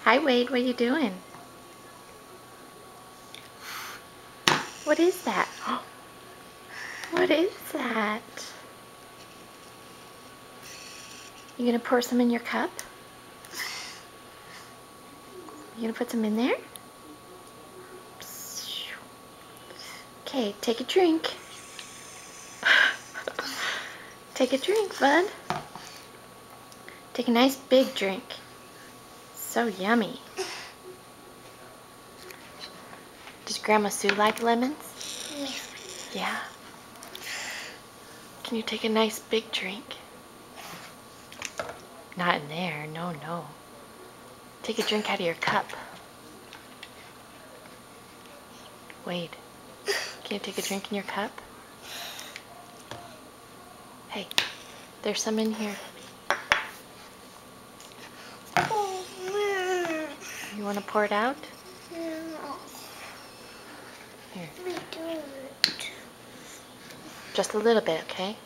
Hi, Wade. What are you doing? What is that? What is that? You gonna pour some in your cup? You gonna put some in there? Okay, take a drink. Take a drink, bud. Take a nice big drink. So yummy. Does Grandma Sue like lemons? Yeah. Can you take a nice big drink? Not in there, no, no. Take a drink out of your cup. Wade, can you take a drink in your cup? Hey, there's some in here. You want to pour it out? No. Here. We do it. Just a little bit, okay?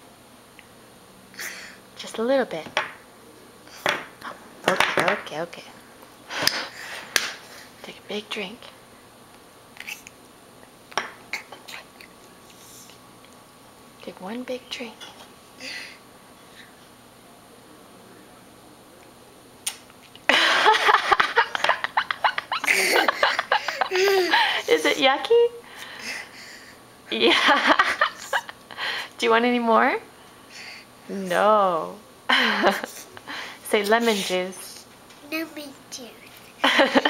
Just a little bit. Okay. Take a big drink. Take one big drink. Is it yucky? Yeah. Do you want any more? No. Say lemon juice. Lemon juice.